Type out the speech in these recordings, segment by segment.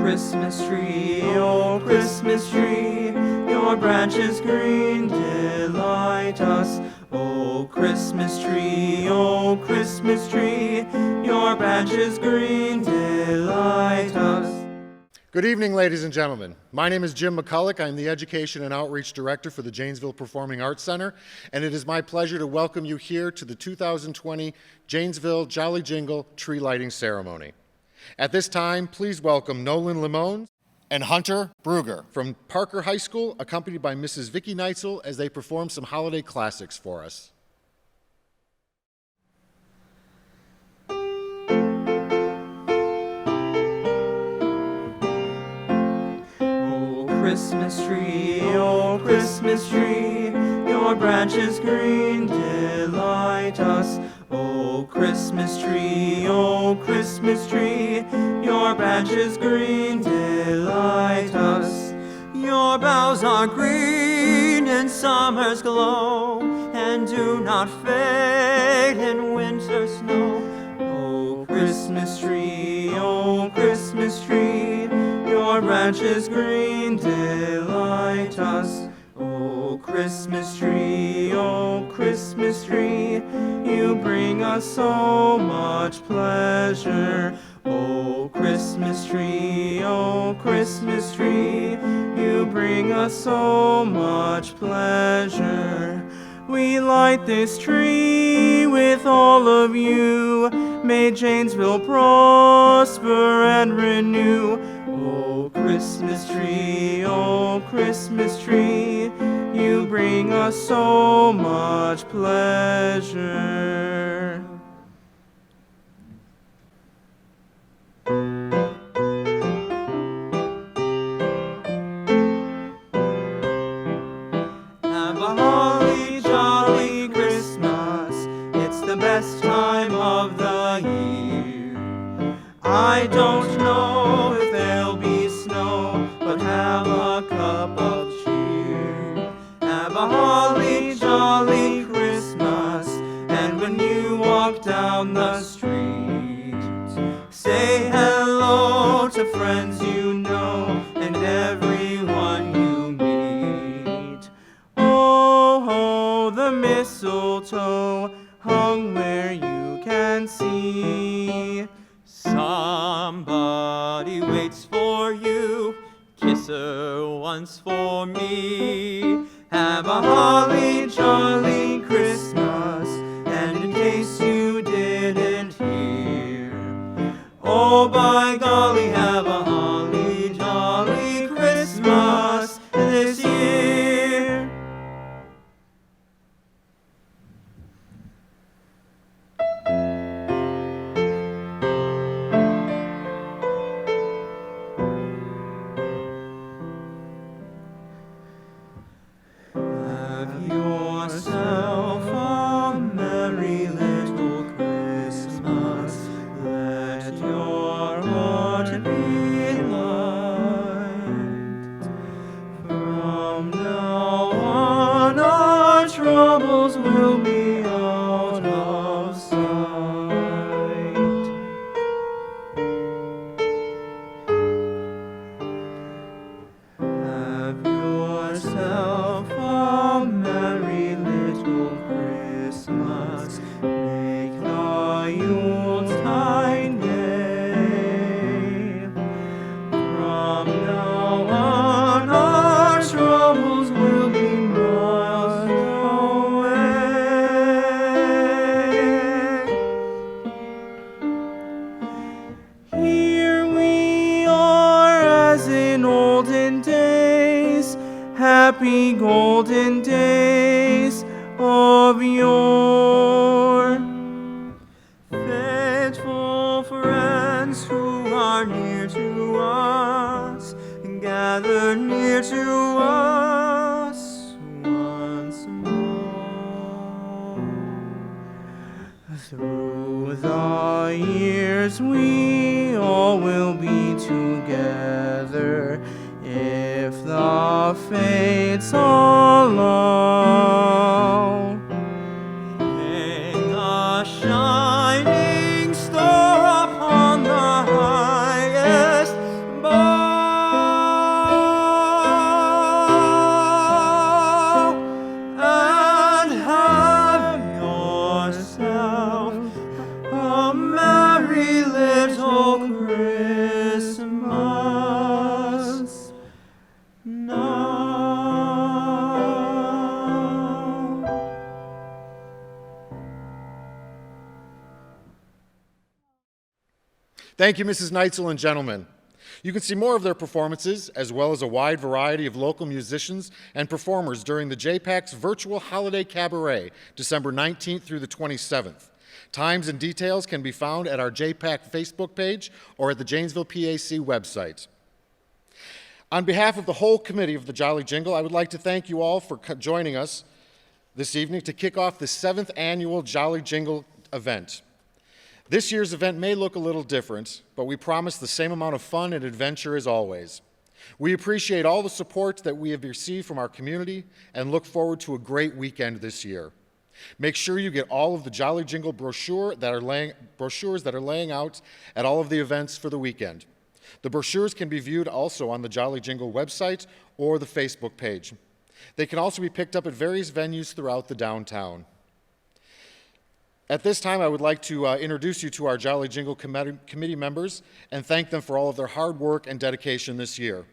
Christmas tree, oh Christmas tree, your branches green delight us. Oh Christmas tree, your branches green delight us. Good evening, ladies and gentlemen. My name is Jim McCulloch. I'm the Education and Outreach Director for the Janesville Performing Arts Center, and it is my pleasure to welcome you here to the 2020 Janesville Jolly Jingle Tree Lighting Ceremony. At this time, please welcome Nolan Limones and Hunter Bruegger from Parker High School, accompanied by Mrs. Vickie Neitzel as they perform some holiday classics for us. Oh Christmas tree, your branches green delight us. Oh Christmas tree, your branches green delight us. Your boughs are green in summer's glow, and do not fade in winter's snow. Oh Christmas tree, your branches green delight us. Oh Christmas tree, you bring us so much pleasure. Oh Christmas tree, you bring us so much pleasure. We light this tree with all of you. May Janesville prosper and renew. Oh Christmas tree, you bring us so much pleasure. Have a holly jolly Christmas, it's the best time of the year. I don't know if there'll be snow, but have a cup of cheer. Have a holly jolly Christmas, and when you walk down the street, say hello to friends you know and everyone you meet. Oh, the mistletoe hung where you can see. Somebody waits for you, kiss her once for me. Have a holly jolly Christmas, and in case you didn't hear, oh by golly, have a holly jolly Christmas this year. Have yourself a merry little Christmas. Let your heart be light. From now on, our troubles will be out of sight. Have yourself a merry little Christmas. Make the Yuletide gay. From now on, our troubles will be miles away. Here we are as in olden days, happy golden days of yore. Faithful friends who are near to us, gather near to us once more. Through the years we all will be together, if the fates allow. Hang a shining star upon the highest bough. Thank you, Mrs. Neitzel and gentlemen. You can see more of their performances, as well as a wide variety of local musicians and performers during the JPAC's virtual holiday cabaret, December 19th through the 27th. Times and details can be found at our JPAC Facebook page or at the Janesville PAC website. On behalf of the whole committee of the Jolly Jingle, I would like to thank you all for joining us this evening to kick off the 7th annual Jolly Jingle event. This year's event may look a little different, but we promise the same amount of fun and adventure as always. We appreciate all the support that we have received from our community and look forward to a great weekend this year. Make sure you get all of the Jolly Jingle brochures that are laying out at all of the events for the weekend. The brochures can be viewed also on the Jolly Jingle website or the Facebook page. They can also be picked up at various venues throughout the downtown. At this time, I would like to introduce you to our Jolly Jingle committee members and thank them for all of their hard work and dedication this year.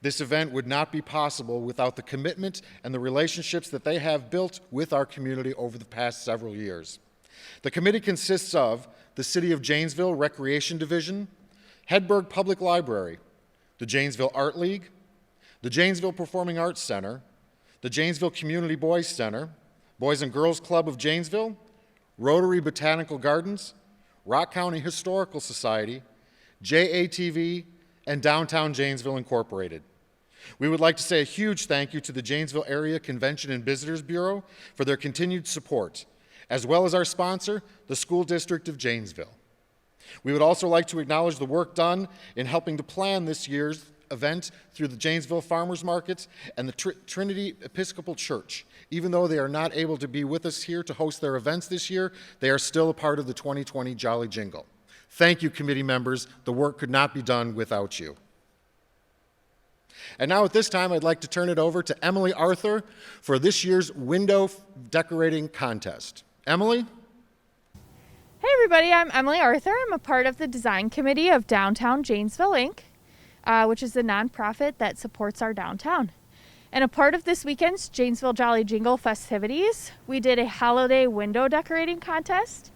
This event would not be possible without the commitment and the relationships that they have built with our community over the past several years. The committee consists of the City of Janesville Recreation Division, Hedberg Public Library, the Janesville Art League, the Janesville Performing Arts Center, the Janesville Community Boys Center, Boys and Girls Club of Janesville, Rotary Botanical Gardens, Rock County Historical Society, JATV, and Downtown Janesville Incorporated. We would like to say a huge thank you to the Janesville Area Convention and Visitors Bureau for their continued support, as well as our sponsor, the School District of Janesville. We would also like to acknowledge the work done in helping to plan this year's event through the Janesville Farmers Market and the Trinity Episcopal Church. Even though they are not able to be with us here to host their events this year, they are still a part of the 2020 Jolly Jingle. Thank you, committee members. The work could not be done without you. And now at this time, I'd like to turn it over to Emily Arthur for this year's window decorating contest. Emily? Hey everybody, I'm Emily Arthur. I'm a part of the design committee of Downtown Janesville, Inc., which is the nonprofit that supports our downtown. And a part of this weekend's Janesville Jolly Jingle festivities, we did a holiday window decorating contest.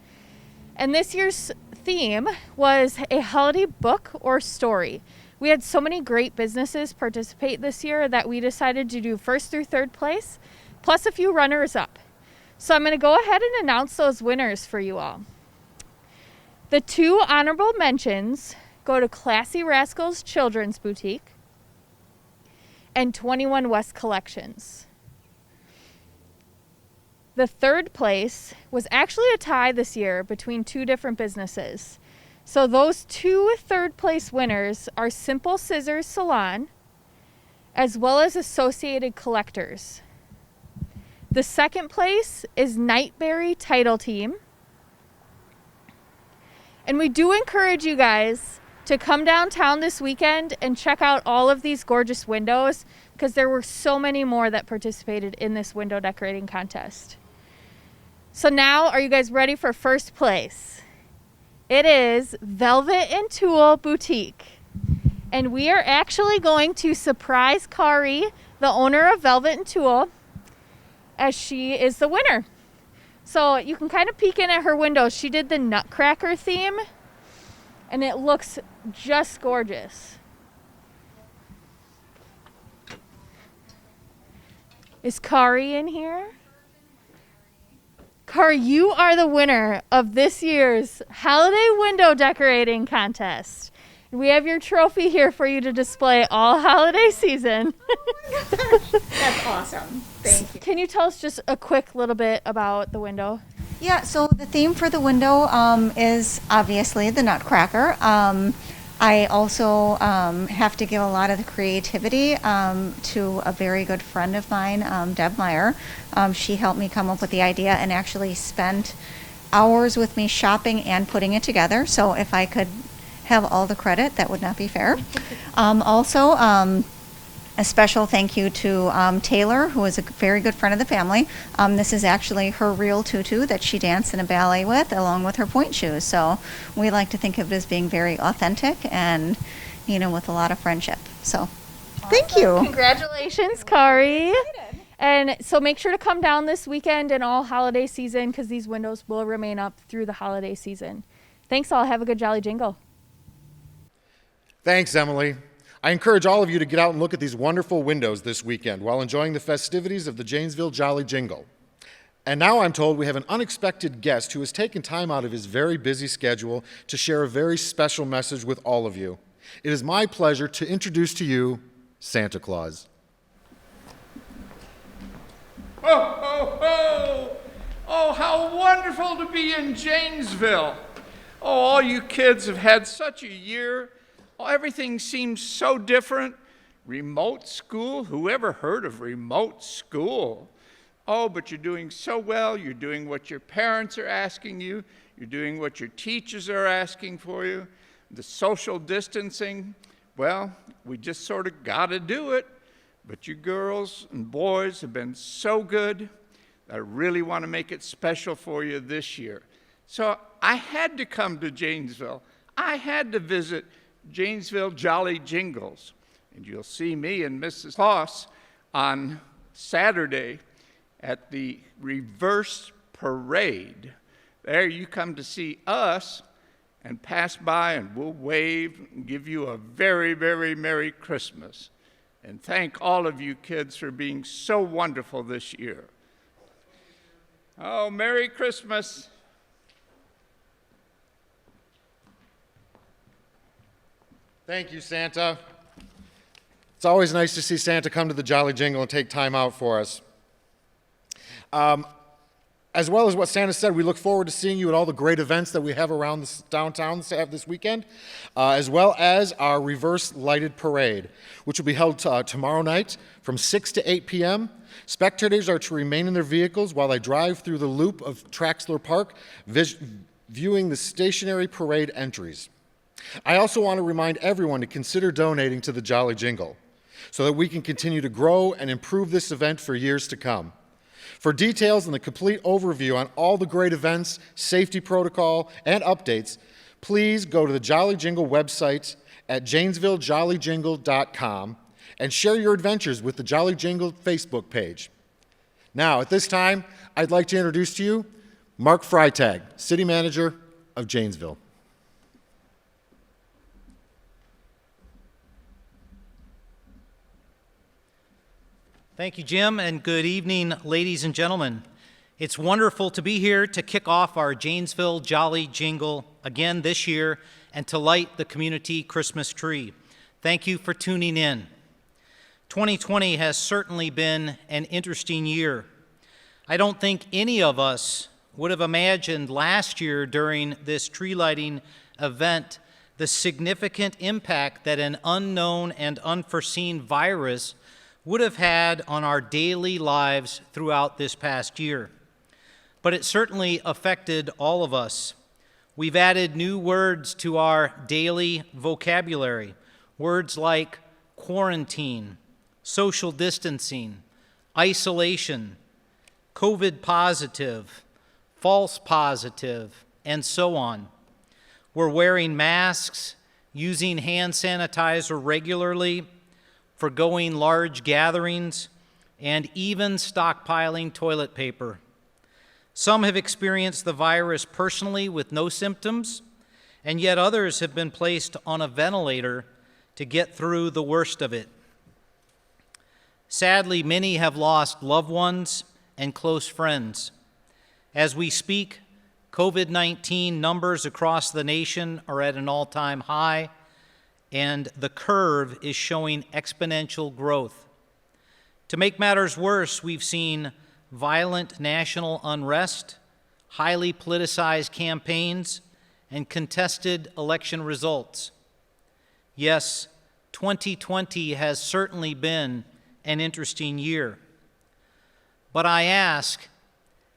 And this year's theme was a holiday book or story. We had so many great businesses participate this year that we decided to do first through third place, plus a few runners up. So I'm going to go ahead and announce those winners for you all. The 2 honorable mentions go to Classy Rascals Children's Boutique and 21 West Collections. The third place was actually a tie this year between 2 different businesses. So those 2 third place winners are Simple Scissors Salon, as well as Associated Collectors. The second place is Nightberry Title Team. And we do encourage you guys to come downtown this weekend and check out all of these gorgeous windows, because there were so many more that participated in this window decorating contest. So now, are you guys ready for first place? It is Velvet and Tulle Boutique. And we are actually going to surprise Kari, the owner of Velvet and Tulle, as she is the winner. So you can kind of peek in at her window. She did the Nutcracker theme, and it looks just gorgeous. Is Kari in here? Kari, you are the winner of this year's holiday window decorating contest. We have your trophy here for you to display all holiday season. Oh my gosh, that's awesome. Thank you. Can you tell us just a quick little bit about the window? Yeah, so the theme for the window is obviously the Nutcracker. I also have to give a lot of the creativity to a very good friend of mine, Deb Meyer. She helped me come up with the idea and actually spent hours with me shopping and putting it together. So if I could have all the credit, that would not be fair. Also, a special thank you to Taylor, who is a very good friend of the family. This is actually her real tutu that she danced in a ballet with, along with her point shoes. So we like to think of it as being very authentic and, with a lot of friendship. So thank you. Congratulations, Kari. And so make sure to come down this weekend and all holiday season, because these windows will remain up through the holiday season. Thanks all. Have a good Jolly Jingle. Thanks, Emily. I encourage all of you to get out and look at these wonderful windows this weekend while enjoying the festivities of the Janesville Jolly Jingle. And now I'm told we have an unexpected guest who has taken time out of his very busy schedule to share a very special message with all of you. It is my pleasure to introduce to you Santa Claus. Ho, ho, ho! Oh, how wonderful to be in Janesville. Oh, all you kids have had such a year. Oh, everything seems so different. Remote school? Who ever heard of remote school? Oh, but you're doing so well. You're doing what your parents are asking you. You're doing what your teachers are asking for you. The social distancing, well, we just sort of got to do it. But you girls and boys have been so good. I really want to make it special for you this year. So I had to come to Janesville. I had to visit Janesville Jolly Jingles. And you'll see me and Mrs. Claus on Saturday at the reverse parade. There you come to see us and pass by and we'll wave and give you a very, very Merry Christmas. And thank all of you kids for being so wonderful this year. Oh, Merry Christmas. Thank you, Santa. It's always nice to see Santa come to the Jolly Jingle and take time out for us. As well as what Santa said, we look forward to seeing you at all the great events that we have around this downtown this weekend, as well as our reverse lighted parade, which will be held tomorrow night from 6 to 8 p.m. Spectators are to remain in their vehicles while they drive through the loop of Traxler Park, viewing the stationary parade entries. I also want to remind everyone to consider donating to the Jolly Jingle so that we can continue to grow and improve this event for years to come. For details and the complete overview on all the great events, safety protocol, and updates, please go to the Jolly Jingle website at janesvillejollyjingle.com and share your adventures with the Jolly Jingle Facebook page. Now, at this time, I'd like to introduce to you Mark Freitag, City Manager of Janesville. Thank you, Jim, and good evening, ladies and gentlemen. It's wonderful to be here to kick off our Janesville Jolly Jingle again this year and to light the community Christmas tree. Thank you for tuning in. 2020 has certainly been an interesting year. I don't think any of us would have imagined last year during this tree lighting event the significant impact that an unknown and unforeseen virus would have had on our daily lives throughout this past year. But it certainly affected all of us. We've added new words to our daily vocabulary, words like quarantine, social distancing, isolation, COVID positive, false positive, and so on. We're wearing masks, using hand sanitizer regularly, forgoing large gatherings, and even stockpiling toilet paper. Some have experienced the virus personally with no symptoms, and yet others have been placed on a ventilator to get through the worst of it. Sadly, many have lost loved ones and close friends. As we speak, COVID-19 numbers across the nation are at an all-time high, and the curve is showing exponential growth. To make matters worse, we've seen violent national unrest, highly politicized campaigns, and contested election results. Yes, 2020 has certainly been an interesting year. But I ask,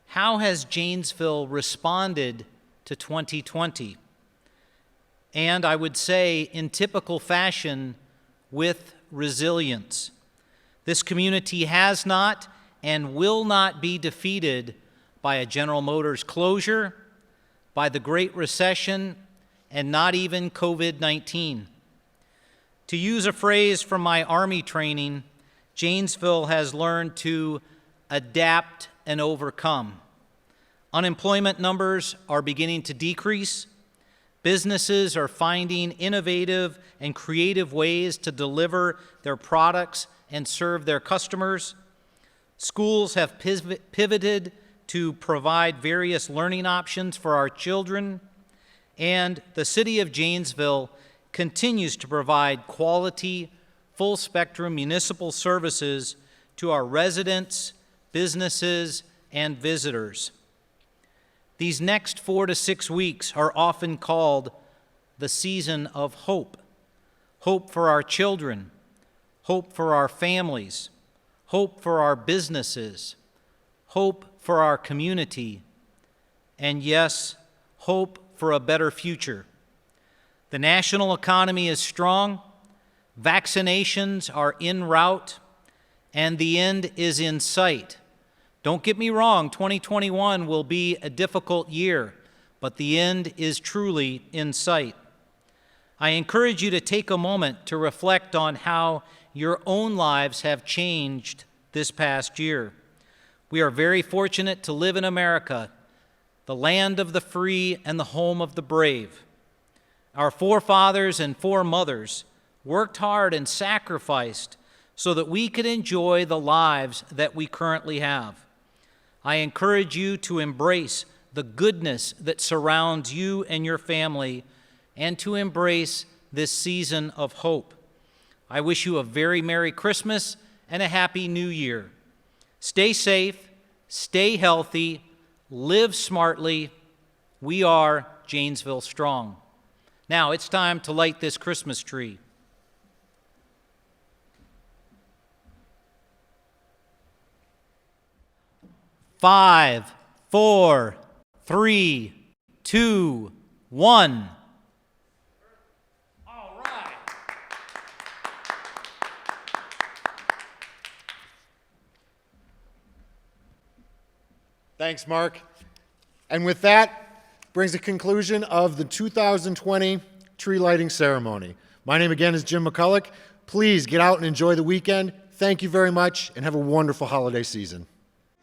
how has Janesville responded to 2020? And I would say, in typical fashion, with resilience. This community has not and will not be defeated by a General Motors closure, by the Great Recession, and not even COVID-19. To use a phrase from my Army training, Janesville has learned to adapt and overcome. Unemployment numbers are beginning to decrease. Businesses are finding innovative and creative ways to deliver their products and serve their customers. Schools have pivoted to provide various learning options for our children, and the City of Janesville continues to provide quality, full-spectrum municipal services to our residents, businesses, and visitors. These next 4 to 6 weeks are often called the season of hope. Hope for our children, hope for our families, hope for our businesses, hope for our community, and yes, hope for a better future. The national economy is strong, vaccinations are en route, and the end is in sight. Don't get me wrong, 2021 will be a difficult year, but the end is truly in sight. I encourage you to take a moment to reflect on how your own lives have changed this past year. We are very fortunate to live in America, the land of the free and the home of the brave. Our forefathers and foremothers worked hard and sacrificed so that we could enjoy the lives that we currently have. I encourage you to embrace the goodness that surrounds you and your family and to embrace this season of hope. I wish you a very Merry Christmas and a Happy New Year. Stay safe, stay healthy, live smartly. We are Janesville Strong. Now it's time to light this Christmas tree. Five, 4, 3, 2, 1. All right. Thanks, Mark. And with that, brings the conclusion of the 2020 tree lighting ceremony. My name again is Jim McCulloch. Please get out and enjoy the weekend. Thank you very much, and have a wonderful holiday season.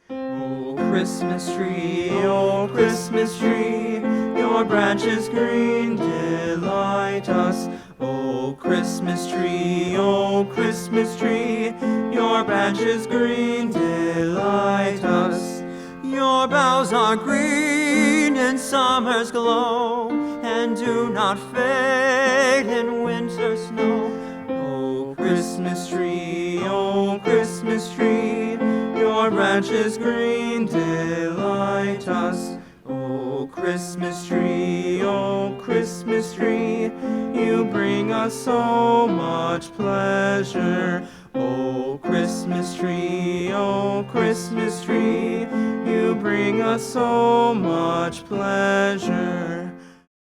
Oh, Christmas tree, your branches green delight us. Oh, Christmas tree, your branches green delight us. Your boughs are green in summer's glow, and do not fade in winter's snow. Oh, Christmas tree, your branches green delight us. Oh, Christmas tree, you bring us so much pleasure. Oh, Christmas tree, you bring us so much pleasure.